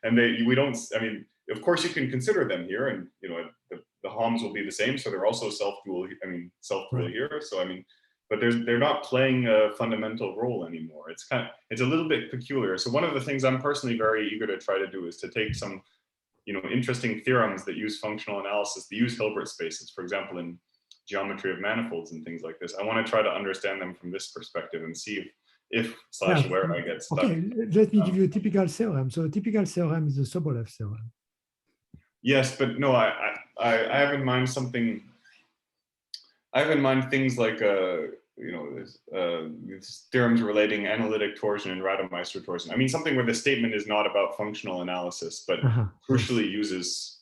I mean, of course you can consider them here, and the Homs will be the same, so they're also self-dual here. So I mean, but they're not playing a fundamental role anymore. It's a little bit peculiar. So one of the things I'm personally very eager to try to do is to take some interesting theorems that use functional analysis, that use Hilbert spaces, for example, in geometry of manifolds and things like this. I want to try to understand them from this perspective and see if/where I get stuck. Okay, let me give you a typical theorem. So a typical theorem is the Sobolev theorem. Yes, but no, I have in mind something. I have in mind things like these theorems relating analytic torsion and Rademacher torsion. I mean, something where the statement is not about functional analysis, but crucially uses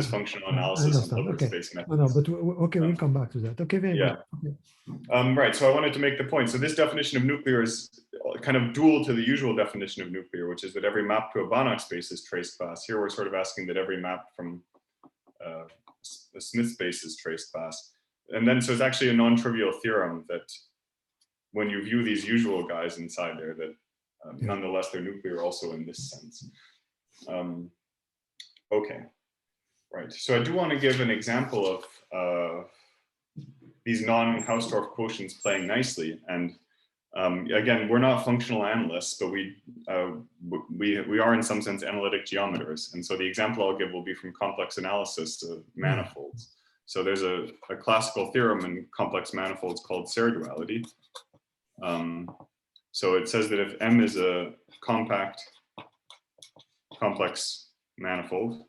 functional analysis on Hilbert space methods. No, but okay, we'll come back to that. Okay, very good. Okay. Right, so I wanted to make the point. So this definition of nuclear is kind of dual to the usual definition of nuclear, which is that every map to a Banach space is trace class. Here we're sort of asking that every map from the Smith space is trace class. And then, so it's actually a non-trivial theorem that when you view these usual guys inside there, that nonetheless they're nuclear also in this sense. Okay, right. So I do want to give an example of these non-Hausdorff quotients playing nicely. And again, we're not functional analysts, but we are in some sense analytic geometers. And so the example I'll give will be from complex analysis of manifolds. So there's a classical theorem in complex manifolds called Serre duality. So it says that if M is a compact complex manifold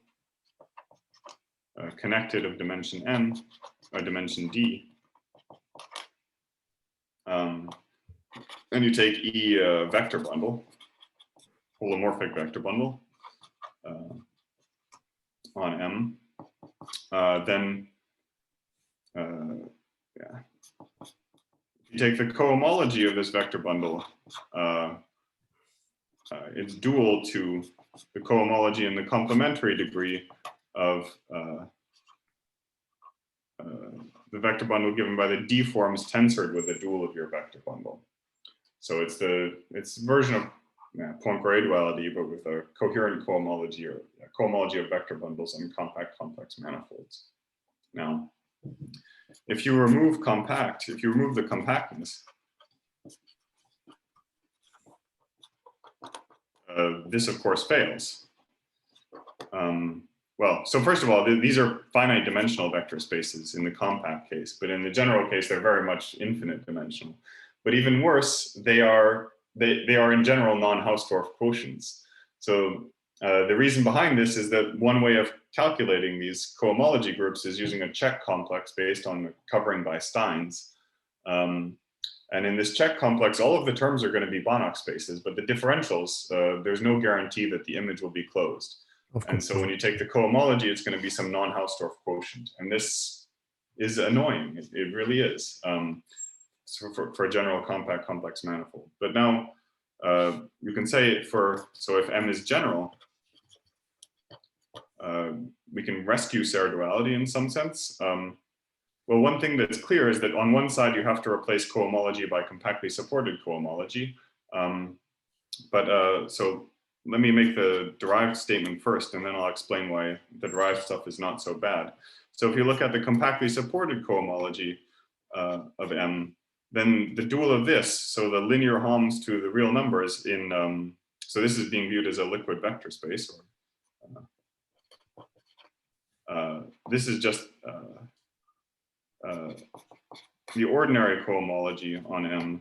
connected of dimension M or dimension D, And you take E vector bundle, holomorphic vector bundle on M. Then you take the cohomology of this vector bundle. It's dual to the cohomology and the complementary degree of the vector bundle given by the D forms tensored with a dual of your vector bundle. So it's version of Poincare duality, but with a coherent cohomology or cohomology of vector bundles and compact complex manifolds. Now, if you remove the compactness, this of course fails. Well, so first of all, these are finite dimensional vector spaces in the compact case, but in the general case, they're very much infinite dimensional. But even worse, they are in general non-Hausdorff quotients. So the reason behind this is that one way of calculating these cohomology groups is using a check complex based on the covering by Steins. And in this check complex, all of the terms are going to be Banach spaces, but the differentials, there's no guarantee that the image will be closed. And so when you take the cohomology, it's going to be some non-Hausdorff quotient. And this is annoying. It really is. So for a general compact complex manifold. But now you can say so if M is general, we can rescue Serre duality in some sense. Well, one thing that's clear is that on one side, you have to replace cohomology by compactly supported cohomology. So let me make the derived statement first, and then I'll explain why the derived stuff is not so bad. So if you look at the compactly supported cohomology of M, then the dual of this, so the linear Homs to the real numbers in, so this is being viewed as a liquid vector space. This is just the ordinary cohomology on M.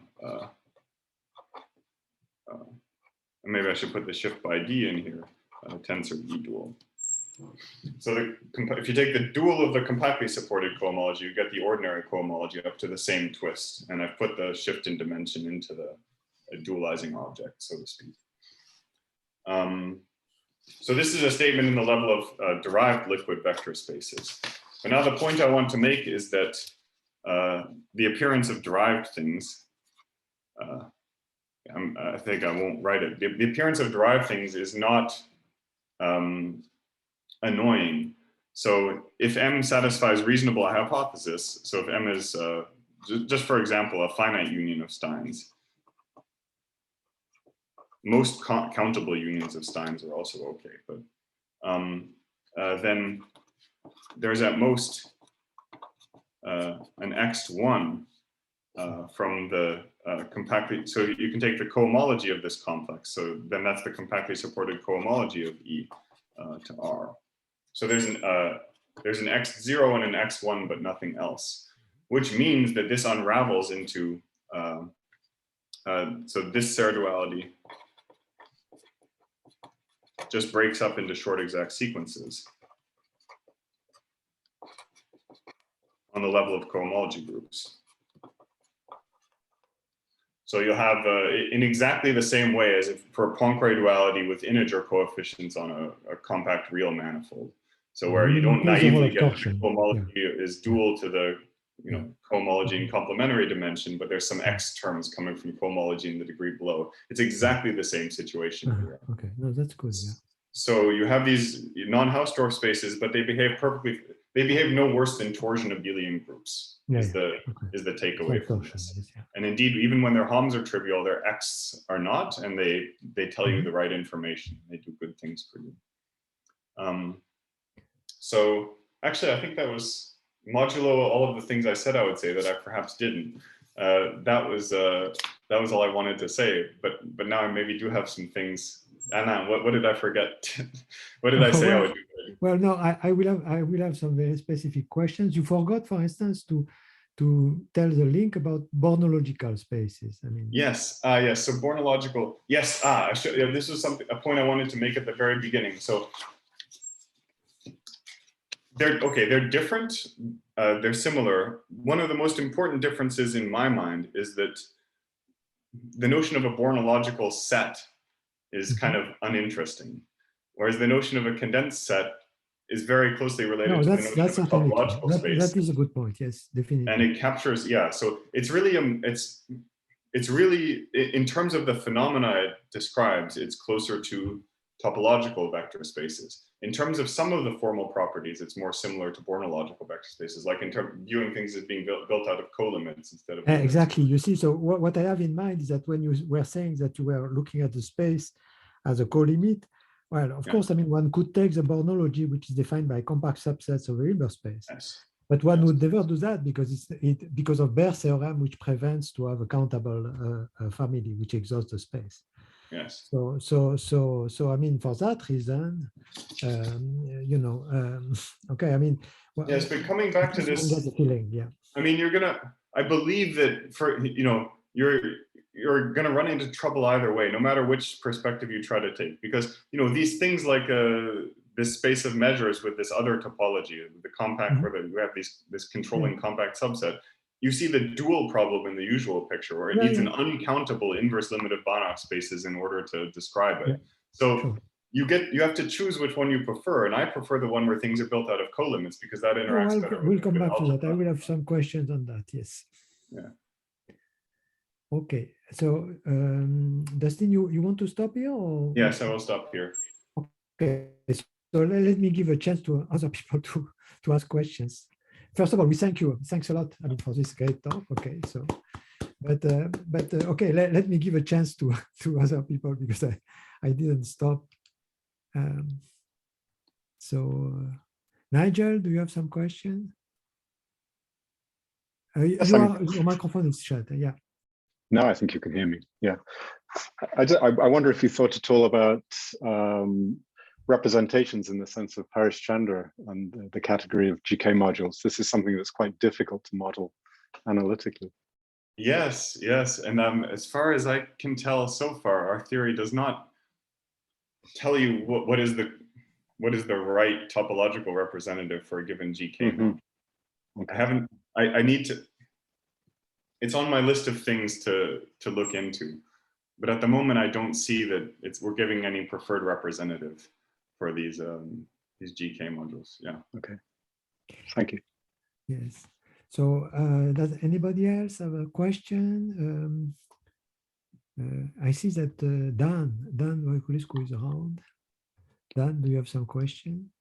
Maybe I should put the shift by D in here, tensor E dual. So if you take the dual of the compactly supported cohomology, you get the ordinary cohomology up to the same twist. And I've put the shift in dimension into the dualizing object, so to speak. So this is a statement in the level of derived liquid vector spaces. But now the point I want to make is that the appearance of derived things, I think I won't write it. The appearance of derived things is not annoying. So if M satisfies reasonable hypothesis, so if M is, just for example, a finite union of Steins, most countable unions of Steins are also okay, but then there's at most an X1 from the compactly, so you can take the cohomology of this complex, so then that's the compactly supported cohomology of E to R. So there's an X0 and an X1, but nothing else, which means that this unravels into, so this Serre duality just breaks up into short exact sequences on the level of cohomology groups. So you'll have, in exactly the same way as if for a Poincare duality with integer coefficients on a compact real manifold. So where you don't naively get the cohomology is dual to the cohomology and complementary dimension, but there's some X terms coming from cohomology in the degree below. It's exactly the same situation here. Okay, no, that's good. Yeah. So you have these non-Hausdorff spaces, but they behave perfectly. They behave no worse than torsion abelian groups. Is the takeaway from this. Yeah. And indeed, even when their Homs are trivial, their X are not, and they tell you the right information. They do good things for you. So actually, I think that was modulo all of the things I said I would say that I perhaps didn't. That was all I wanted to say. But now I maybe do have some things. Anna, what did I forget? What did I say I would do? Well, no, I will have some very specific questions. You forgot, for instance, to tell the link about bornological spaces. I mean, yes. So bornological. Yes. This was a point I wanted to make at the very beginning. So they're okay. They're different. They're similar. One of the most important differences in my mind is that the notion of a Bornological set is kind of uninteresting, whereas the notion of a condensed set is very closely related No, to the that's notion of a certainly true. topological space. That is a good point. Yes, definitely. And it captures, yeah. So it's really it's really, in terms of the phenomena it describes, it's closer to topological vector spaces. In terms of some of the formal properties, it's more similar to Bornological vector spaces, like in terms of viewing things as being built out of colimits instead of limits. Exactly. You see, so what I have in mind is that when you were saying that you were looking at the space as a colimit, well, of course, I mean, one could take the Bornology, which is defined by compact subsets of a Hilbert space. Yes. But one would never do that because because of Baer's theorem, which prevents to have a countable family which exhausts the space. Yes. So I mean, for that reason, you know, okay. I mean, well, yes, but coming back to this, the feeling, yeah. I mean, I believe that you're gonna run into trouble either way, no matter which perspective you try to take, because these things like this space of measures with this other topology, the compact, where we have this controlling compact subset, you see the dual problem in the usual picture, where it needs an uncountable inverse limit of Banach spaces in order to describe it. So you have to choose which one you prefer, and I prefer the one where things are built out of colimits because that interacts better. We'll come back to that. I will have some questions on that. Yes. Yeah. Okay. So, Dustin, you want to stop here? Or? Yes, I will stop here. Okay. So let me give a chance to other people to ask questions. First of all, we thank you. Thanks a lot, I mean, for this great talk. Okay. So, but okay, let me give a chance to other people because I didn't stop. Nigel, do you have some questions? Yes, your microphone is shut. Yeah. No, I think you can hear me. Yeah. I wonder if you thought at all about representations in the sense of Parrish-Chandra and the category of GK modules. This is something that's quite difficult to model analytically. Yes, yes. And as far as I can tell so far, our theory does not tell you what is the right topological representative for a given GK module. Okay. I need to, it's on my list of things to look into, but at the moment I don't see that we're giving any preferred representative for these GK modules. Yeah. Okay. Thank you. Yes. So does anybody else have a question? I see that Dan Voiculescu is around. Dan, do you have some question?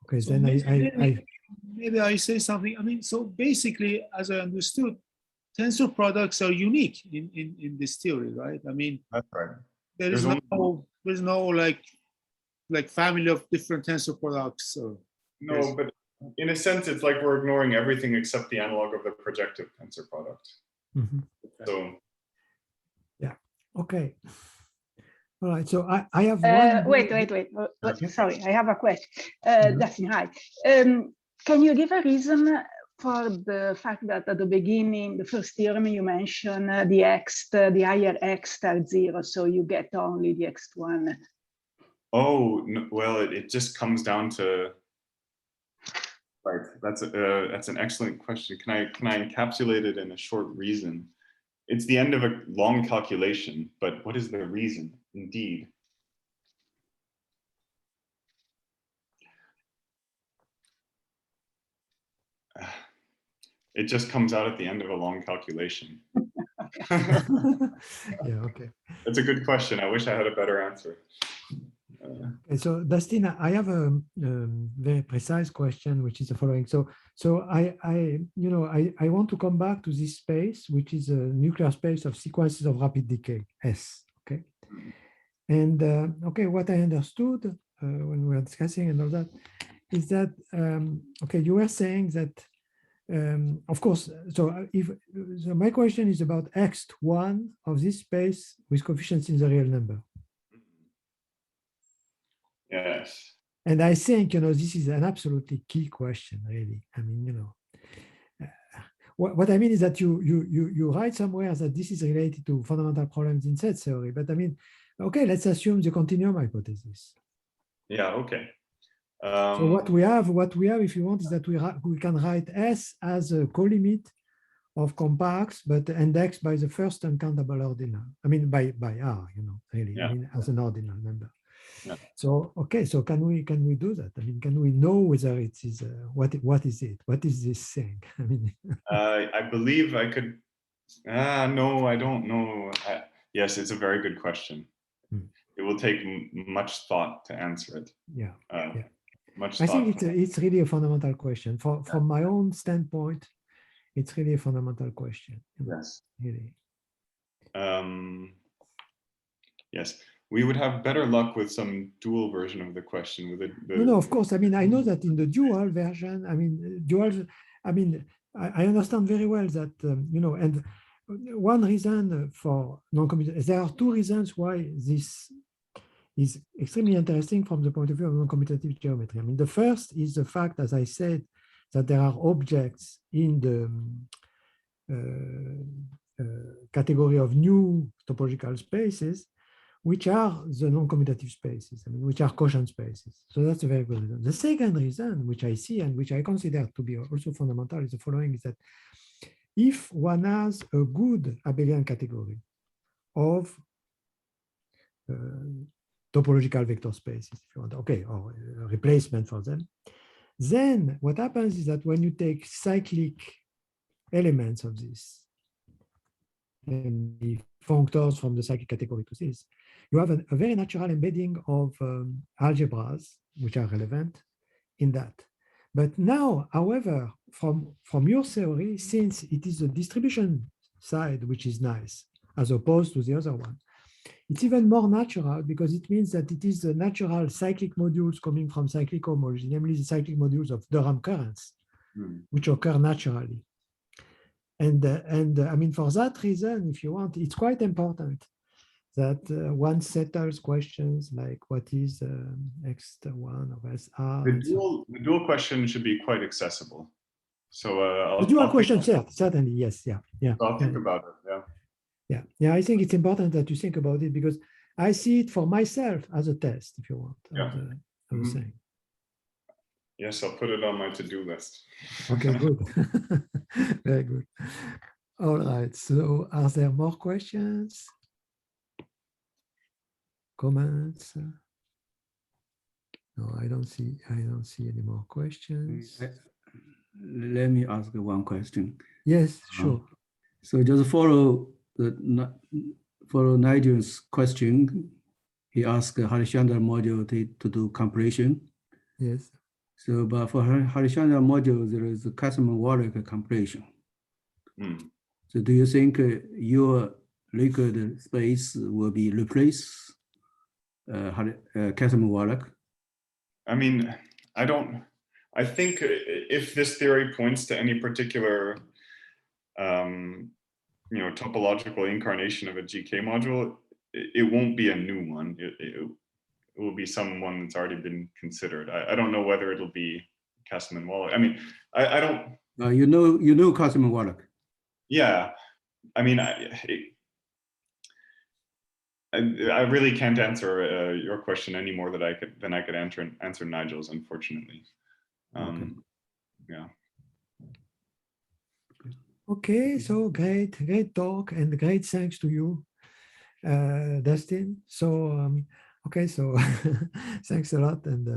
Okay, so then maybe I say something. I mean, so basically, as I understood, tensor products are unique in this theory, right? I mean, that's right. There's no like family of different tensor products. Or no, but in a sense, it's like we're ignoring everything except the analog of the projective tensor product. So yeah, okay. All right, so I have one. Wait. Sorry, I have a question. Dustin, hi. Can you give a reason for the fact that at the beginning, the first theorem you mentioned, the higher x are 0, so you get only the x1? Oh, no, well, it just comes down to, right, that's an excellent question. Can I encapsulate it in a short reason? It's the end of a long calculation, but what is the reason? Indeed. It just comes out at the end of a long calculation. Yeah, okay. That's a good question. I wish I had a better answer. Okay, so Dustin, I have a very precise question, which is the following. So I want to come back to this space, which is a nuclear space of sequences of rapid decay, S. Okay, and okay, what I understood when we were discussing and all that is that okay, you were saying that of course. So my question is about x1 of this space with coefficients in the real number. Yes. And I think, this is an absolutely key question, really. I mean, what I mean is that you write somewhere that this is related to fundamental problems in set theory. But I mean, okay, let's assume the continuum hypothesis. Yeah. Okay. So what we have, if you want, is that we can write S as a co-limit of compacts, but indexed by the first uncountable ordinal. I mean, by R, you know, really, Yeah. I mean, as an ordinal number. Yeah. So okay, so can we do that? I mean, can we know whether it is what is it? What is this thing? I mean, I believe I could. No, I don't know. Yes, it's a very good question. It will take much thought to answer it. Yeah. Much. I think it's really a fundamental question. From my own standpoint, it's really a fundamental question. You know, yes. Really. Yes, we would have better luck with some dual version of the question. With No, of course. I mean, I know that in the dual version, I understand very well that, you know, and one reason for non-commutative, there are two reasons why this is extremely interesting from the point of view of non-commutative geometry. I mean, the first is the fact, as I said, that there are objects in the category of new topological spaces, which are the non-commutative spaces, I mean, which are quotient spaces. So that's a very good reason. The second reason, which I see and which I consider to be also fundamental, is the following: is that if one has a good abelian category of topological vector spaces, if you want, okay, or a replacement for them, then what happens is that when you take cyclic elements of this and the functors from the cyclic category to this, you have a very natural embedding of algebras which are relevant in that. But now, however, from your theory, since it is the distribution side which is nice, as opposed to the other one, it's even more natural because it means that it is the natural cyclic modules coming from cyclic homology, namely the cyclic modules of Durham currents, which occur naturally. And I mean, for that reason, if you want, it's quite important that one settles questions like what is X1 of SR. The dual question should be quite accessible. So the dual question, certainly, yes, yeah. I'll think about it. Yeah, I think it's important that you think about it because I see it for myself as a test, if you want. As a thing. Yes, I'll put it on my to-do list. Okay, good. Very good. All right. So are there more questions? Comments? No, I don't see any more questions. Let me ask one question. Yes, sure. So just follow Nigel's question. He asked Harishchandra module to do compression. Yes. So, but for Harishchandra module, there is a Kasman-Wallach compression. So do you think your liquid space will be replaced Kasman-Wallach? I mean, I think if this theory points to any particular, you know, topological incarnation of a GK module, it won't be a new one. It will be someone that's already been considered. I don't know whether it'll be Kasman-Wallach. I mean, I don't. You know Kasman-Wallach. Yeah, I mean, I really can't answer your question any more than I could answer Nigel's, unfortunately. Okay. Yeah. Okay, so great talk and great thanks to you, Dustin. So okay, so thanks a lot, and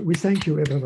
we thank you, everybody.